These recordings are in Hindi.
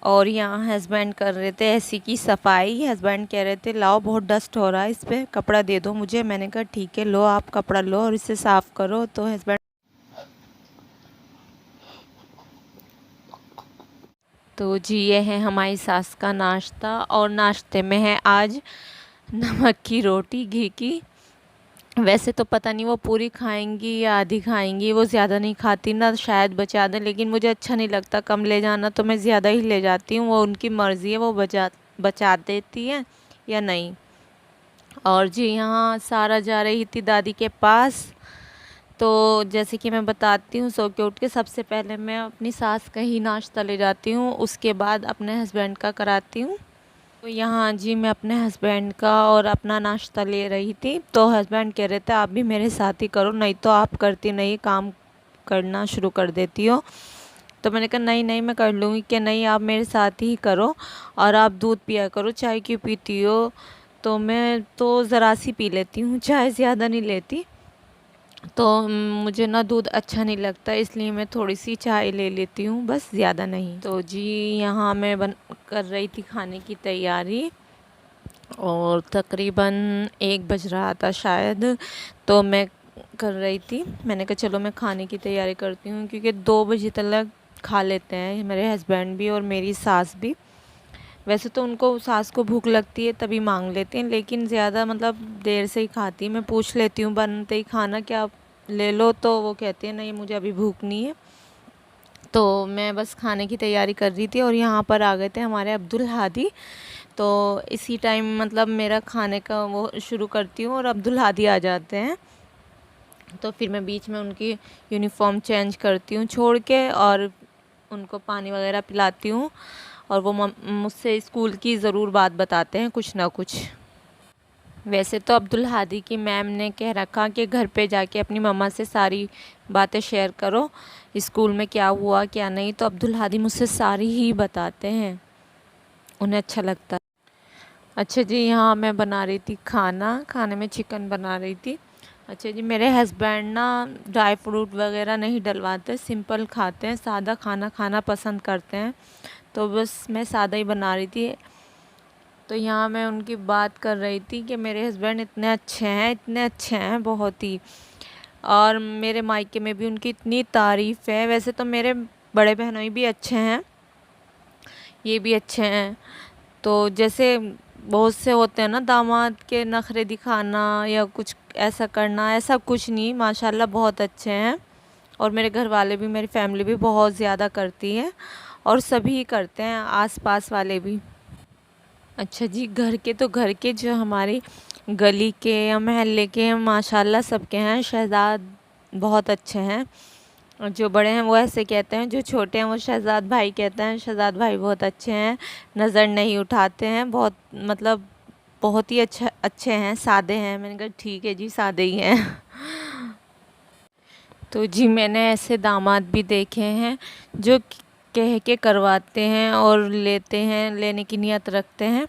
और यहाँ हस्बैंड कर रहे थे एसी की सफाई। हस्बैंड कह रहे थे लाओ बहुत डस्ट हो रहा है, इस पे कपड़ा दे दो मुझे। मैंने कहा ठीक है, लो आप कपड़ा लो और इसे साफ़ करो। तो हस्बैंड तो जी ये है हमारी सास का नाश्ता, और नाश्ते में है आज नमक की रोटी घी की। वैसे तो पता नहीं वो पूरी खाएंगी या आधी खाएंगी, वो ज़्यादा नहीं खाती ना, शायद बचा दें, लेकिन मुझे अच्छा नहीं लगता कम ले जाना, तो मैं ज़्यादा ही ले जाती हूँ। वो उनकी मर्ज़ी है, वो बचा देती है या नहीं। और जी यहाँ सारा जा रही थी दादी के पास। तो जैसे कि मैं बताती हूँ, सो के उठ के सबसे पहले मैं अपनी सास का ही नाश्ता ले जाती हूँ, उसके बाद अपने हस्बैंड का कराती हूँ। तो यहाँ जी मैं अपने हस्बैंड का और अपना नाश्ता ले रही थी, तो हस्बैंड कह रहे थे आप भी मेरे साथ ही करो, नहीं तो आप करती नहीं, काम करना शुरू कर देती हो। तो मैंने कहा नहीं नहीं मैं कर लूँगी, कि नहीं आप मेरे साथ ही करो और आप दूध पिया करो, चाय क्यों पीती हो। तो मैं तो ज़रा सी पी लेती हूँ, चाय ज़्यादा नहीं लेती। तो मुझे ना दूध अच्छा नहीं लगता, इसलिए मैं थोड़ी सी चाय ले लेती हूँ, बस ज़्यादा नहीं। तो जी यहाँ मैं कर रही थी खाने की तैयारी, और तकरीबन 1 बज रहा था शायद। तो मैं कर रही थी, मैंने कहा चलो मैं खाने की तैयारी करती हूँ, क्योंकि 2 बजे तक खा लेते हैं मेरे हस्बैंड भी और मेरी सास भी। वैसे तो उनको, सास को भूख लगती है तभी मांग लेते हैं, लेकिन ज़्यादा मतलब देर से ही खाती है। मैं पूछ लेती हूँ बनते ही खाना क्या ले लो, तो वो कहते हैं नहीं मुझे अभी भूख नहीं है। तो मैं बस खाने की तैयारी कर रही थी, और यहाँ पर आ गए थे हमारे अब्दुल हादी। तो इसी टाइम मतलब मेरा खाने का वो शुरू करती हूँ और अब्दुल हादी आ जाते हैं। तो फिर मैं बीच में उनकी यूनिफ़ॉर्म चेंज करती हूँ छोड़ के, और उनको पानी वगैरह पिलाती हूँ। और वो मुझसे स्कूल की ज़रूर बात बताते हैं कुछ ना कुछ। वैसे तो अब्दुल हादी की मैम ने कह रखा कि घर पे जाके अपनी मम्मा से सारी बातें शेयर करो, स्कूल में क्या हुआ क्या नहीं। तो अब्दुल हादी मुझसे सारी ही बताते हैं, उन्हें अच्छा लगता है। अच्छा जी यहाँ मैं बना रही थी खाने में चिकन बना रही थी। अच्छा जी मेरे हस्बैंड ना ड्राई फ्रूट वगैरह नहीं डलवाते, सिंपल खाते हैं, सादा खाना खाना पसंद करते हैं। तो बस मैं सादा ही बना रही थी। तो यहाँ मैं उनकी बात कर रही थी कि मेरे हस्बैंड इतने अच्छे हैं, इतने अच्छे हैं बहुत ही। और मेरे मायके में भी उनकी इतनी तारीफ़ है। वैसे तो मेरे बड़े बहनोई भी अच्छे हैं, ये भी अच्छे हैं। तो जैसे बहुत से होते हैं ना दामाद के नखरे दिखाना या कुछ ऐसा करना, ऐसा कुछ नहीं, माशाल्लाह बहुत अच्छे हैं। और मेरे घर वाले भी, मेरी फैमिली भी बहुत ज़्यादा करती है, और सभी करते हैं, आस-पास वाले भी। अच्छा जी घर के जो हमारी गली के या मोहल्ले के माशाल्लाह सबके हैं, शहज़ाद बहुत अच्छे हैं। और जो बड़े हैं वो ऐसे कहते हैं, जो छोटे हैं वो शहज़ाद भाई कहते हैं। शहज़ाद भाई बहुत अच्छे हैं, नज़र नहीं उठाते हैं, बहुत मतलब बहुत ही अच्छे हैं, सादे हैं। मैंने कहा ठीक है जी सादे ही हैं। तो जी मैंने ऐसे दामाद भी देखे हैं जो कह के करवाते हैं और लेते हैं, लेने की नियत रखते हैं।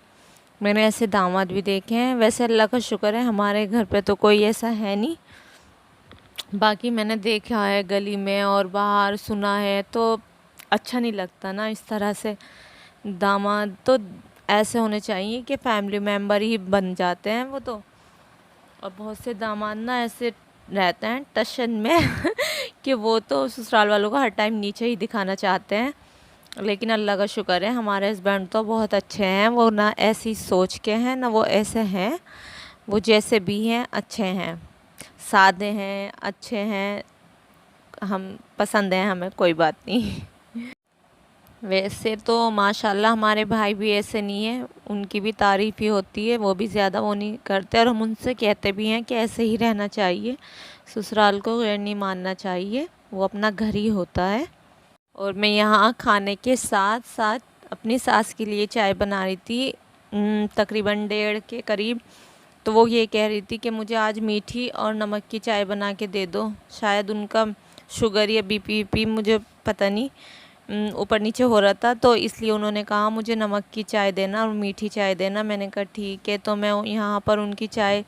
मैंने ऐसे दामाद भी देखे हैं। वैसे अल्लाह का शुक्र है हमारे घर पे तो कोई ऐसा है नहीं। बाकी मैंने देखा है गली में और बाहर सुना है, तो अच्छा नहीं लगता ना इस तरह से। दामाद तो ऐसे होने चाहिए कि फैमिली मेम्बर ही बन जाते हैं वो तो। और बहुत से दामाद ना ऐसे रहते हैं टशन में कि वो तो ससुराल वालों को हर टाइम नीचे ही दिखाना चाहते हैं। लेकिन अल्लाह का शुक्र है हमारे हस्बैंड तो बहुत अच्छे हैं, वो ना ऐसी सोच के हैं ना वो ऐसे हैं, वो जैसे भी हैं अच्छे हैं, सादे हैं, अच्छे हैं, हम पसंद हैं हमें, कोई बात नहीं। वैसे तो माशाल्लाह हमारे भाई भी ऐसे नहीं है, उनकी भी तारीफ़ ही होती है, वो भी ज़्यादा वो नहीं करते, और हम उनसे कहते भी हैं कि ऐसे ही रहना चाहिए, ससुराल को गैर नहीं मानना चाहिए, वो अपना घर ही होता है। और मैं यहाँ खाने के साथ साथ अपनी सास के लिए चाय बना रही थी, तकरीबन 1:30 के करीब। तो वो ये कह रही थी कि मुझे आज मीठी और नमक की चाय बना के दे दो। शायद उनका शुगर या बीपी मुझे पता नहीं, ऊपर नीचे हो रहा था, तो इसलिए उन्होंने कहा मुझे नमक की चाय देना और मीठी चाय देना। मैंने कहा ठीक है। तो मैं यहाँ पर उनकी चाय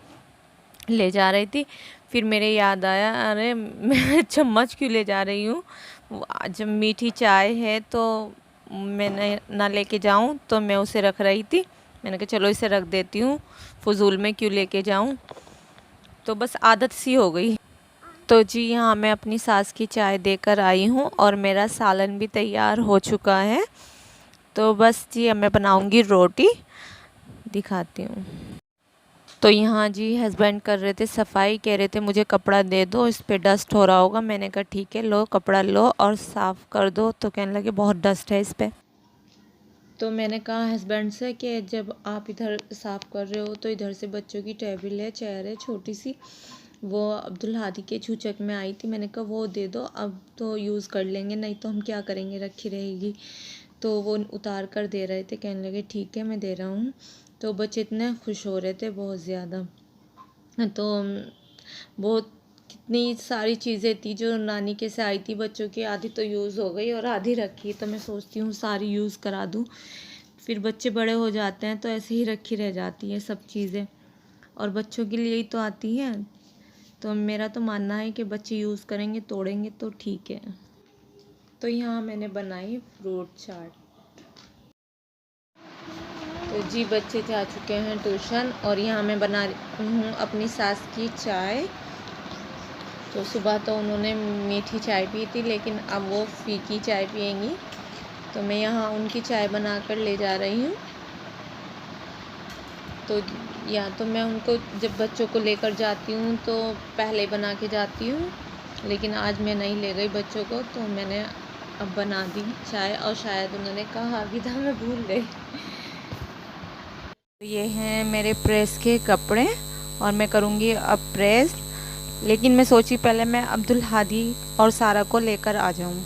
ले जा रही थी, फिर मेरे याद आया अरे मैं चम्मच क्यों ले जा रही हूँ, जब मीठी चाय है तो मैंने ना लेके जाऊं, तो मैं उसे रख रही थी। मैंने कहा चलो इसे रख देती हूँ, फजूल में क्यों लेके जाऊं। तो बस आदत सी हो गई। तो जी यहाँ मैं अपनी सास की चाय देकर आई हूँ और मेरा सालन भी तैयार हो चुका है। तो बस जी अब मैं बनाऊँगी रोटी, दिखाती हूँ। तो यहाँ जी हस्बैंड कर रहे थे सफाई, कह रहे थे मुझे कपड़ा दे दो, इस पे डस्ट हो रहा होगा। मैंने कहा ठीक है, लो कपड़ा लो और साफ़ कर दो। तो कहने लगे बहुत डस्ट है इस पे। तो मैंने कहा हस्बैंड से कि जब आप इधर साफ़ कर रहे हो तो इधर से बच्चों की टेबल है, चेयर है छोटी सी, वो अब्दुल हादी के छूचक में आई थी। मैंने कहा वो दे दो, अब तो यूज़ कर लेंगे, नहीं तो हम क्या करेंगे, रखी रहेगी। तो वो उतार कर दे रहे थे, कहने लगे ठीक है मैं दे रहा हूँ। तो बच्चे इतने खुश हो रहे थे, बहुत ज़्यादा। तो बहुत कितनी सारी चीज़ें थी जो नानी के से आई थी बच्चों की, आधी तो यूज़ हो गई और आधी रखी। तो मैं सोचती हूँ सारी यूज़ करा दूँ, फिर बच्चे बड़े हो जाते हैं तो ऐसे ही रखी रह जाती है सब चीज़ें, और बच्चों के लिए ही तो आती हैं। तो मेरा तो मानना है कि बच्चे यूज़ करेंगे, तोड़ेंगे तो ठीक है। तो यहाँ मैंने बनाई फ्रूट चाट। तो जी बच्चे जा चुके हैं ट्यूशन और यहाँ मैं बना रही हूँ अपनी सास की चाय। तो सुबह तो उन्होंने मीठी चाय पी थी, लेकिन अब वो फीकी चाय पियेंगी। तो मैं यहाँ उनकी चाय बनाकर ले जा रही हूँ। तो या तो मैं उनको जब बच्चों को लेकर जाती हूँ तो पहले बना के जाती हूँ, लेकिन आज मैं नहीं ले गई बच्चों को, तो मैंने अब बना दी चाय। और शायद उन्होंने कहा भी था, मैं भूल गई। ये हैं मेरे प्रेस के कपड़े और मैं करूँगी अब प्रेस, लेकिन मैं सोची पहले मैं अब्दुल हादी और सारा को लेकर आ जाऊँ।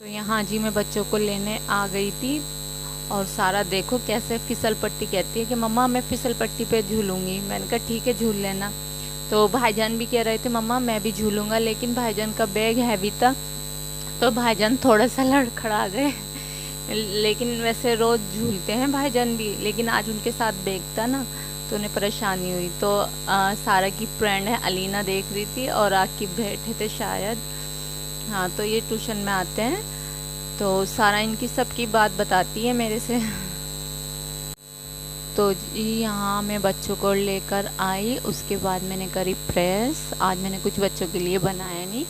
तो यहाँ जी मैं बच्चों को लेने आ गई थी और सारा देखो कैसे फिसल पट्टी कहती है कि मम्मा मैं फिसल पट्टी पे झूलूँगी। मैंने कहा ठीक है झूल लेना। तो भाईजान भी कह रहे थे मम्मा मैं भी झूलूँगा, लेकिन भाईजान का बैग हैवी था तो भाईजान थोड़ा सा लड़खड़ा गए। लेकिन वैसे रोज़ झूलते हैं भाईजान भी, लेकिन आज उनके साथ बैग था ना तो उन्हें परेशानी हुई। तो सारा की फ्रेंड है अलीना देख रही थी और आके बैठे थे शायद। हाँ तो ये ट्यूशन में आते हैं, तो सारा इनकी सबकी बात बताती है मेरे से। तो जी यहाँ मैं बच्चों को लेकर आई, उसके बाद मैंने करी प्रेस। आज मैंने कुछ बच्चों के लिए बनाया नहीं,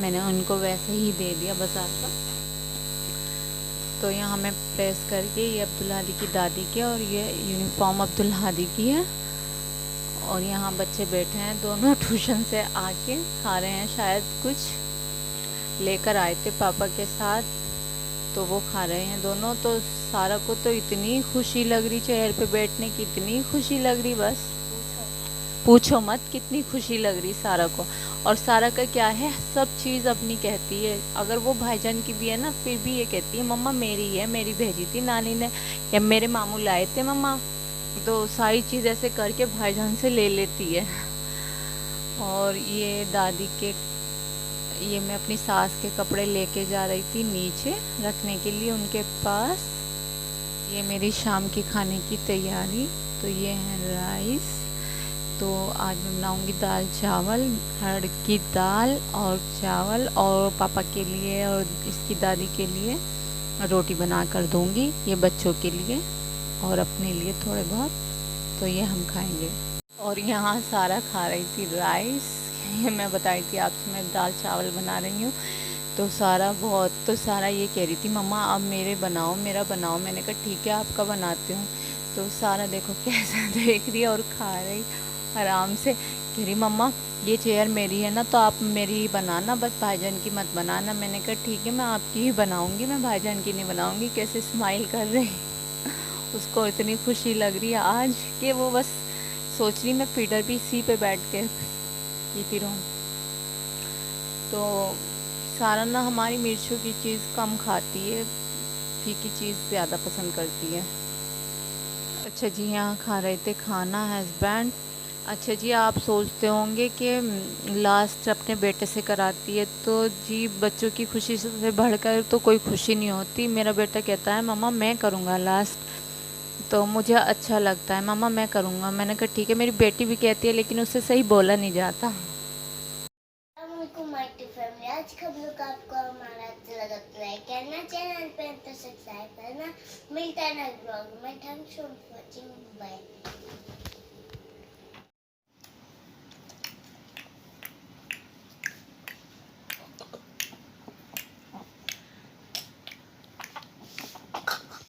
मैंने उनको वैसे ही दे दिया बाजार का। तो यहाँ मैं प्रेस करके, ये अब्दुल हादी की दादी के और ये यूनिफॉर्म अब्दुल हादी की है। और यहाँ बच्चे बैठे हैं, दोनों ट्यूशन से आके खा रहे हैं, शायद कुछ लेकर आए थे पापा के साथ, तो वो खा रहे हैं दोनों। तो सारा को तो इतनी खुशी लग रही चेयर पे बैठने की, इतनी खुशी लग रही बस पूछो मत, कितनी खुशी लग रही सारा को। और सारा का क्या है, सब चीज़ अपनी कहती है। अगर वो भाईजान की भी है ना, फिर भी ये कहती है मम्मा मेरी है, मेरी भेजी थी नानी ने, या मेरे मामू लाए थे मम्मा। तो सारी चीज़ ऐसे करके भाईजान से ले लेती है। और ये दादी के, ये मैं अपनी सास के कपड़े लेके जा रही थी नीचे रखने के लिए उनके पास। ये मेरी शाम की खाने की तैयारी। तो ये है राइस। तो आज मैं बनाऊंगी दाल चावल, हरड़ की दाल और चावल, और पापा के लिए और इसकी दादी के लिए रोटी बना कर दूँगी, ये बच्चों के लिए और अपने लिए थोड़े बहुत। तो ये हम खाएंगे। और यहाँ सारा खा रही थी राइस। ये मैं बताई थी आपसे मैं दाल चावल बना रही हूँ। तो सारा बहुत, तो सारा ये कह रही थी मम्मा अब मेरे बनाओ, मेरा बनाओ। मैंने कहा ठीक है आपका बनाती हूँ। तो सारा देखो कैसा देख रही है और खा रही आराम से। कह रही मम्मा ये चेयर मेरी है ना, तो आप मेरी ही बनाना, बस भाईजान की मत बनाना। मैंने कहा ठीक है मैं आपकी ही बनाऊँगी, मैं भाईजान की नहीं बनाऊँगी। कैसे स्माइल कर रही उसको इतनी खुशी लग रही है आज कि वो बस सोच रही मैं फीडर भी इसी पे बैठ के पीती रहूँ। तो सारा ना हमारी मिर्चों की चीज़ कम खाती है, फीकी चीज़ ज़्यादा पसंद करती है। अच्छा जी यहाँ खा रहे थे खाना हस्बैंड। अच्छा जी आप सोचते होंगे कि लास्ट अपने बेटे से कराती है, तो जी बच्चों की खुशी से बढ़कर तो कोई खुशी नहीं होती। मेरा बेटा कहता है मम्मा मैं करूँगा लास्ट, तो मुझे अच्छा लगता है, मम्मा मैं करूँगा। मैंने कहा ठीक है। मेरी बेटी भी कहती है, लेकिन उससे सही बोला नहीं जाता। आज खबरों का आपको हमारा अच्छा लगा तो लाइक करना, चैनल पे तो आता है ना, मिलता है नेक्स्ट ब्लॉग में। Thanks for watching, bye.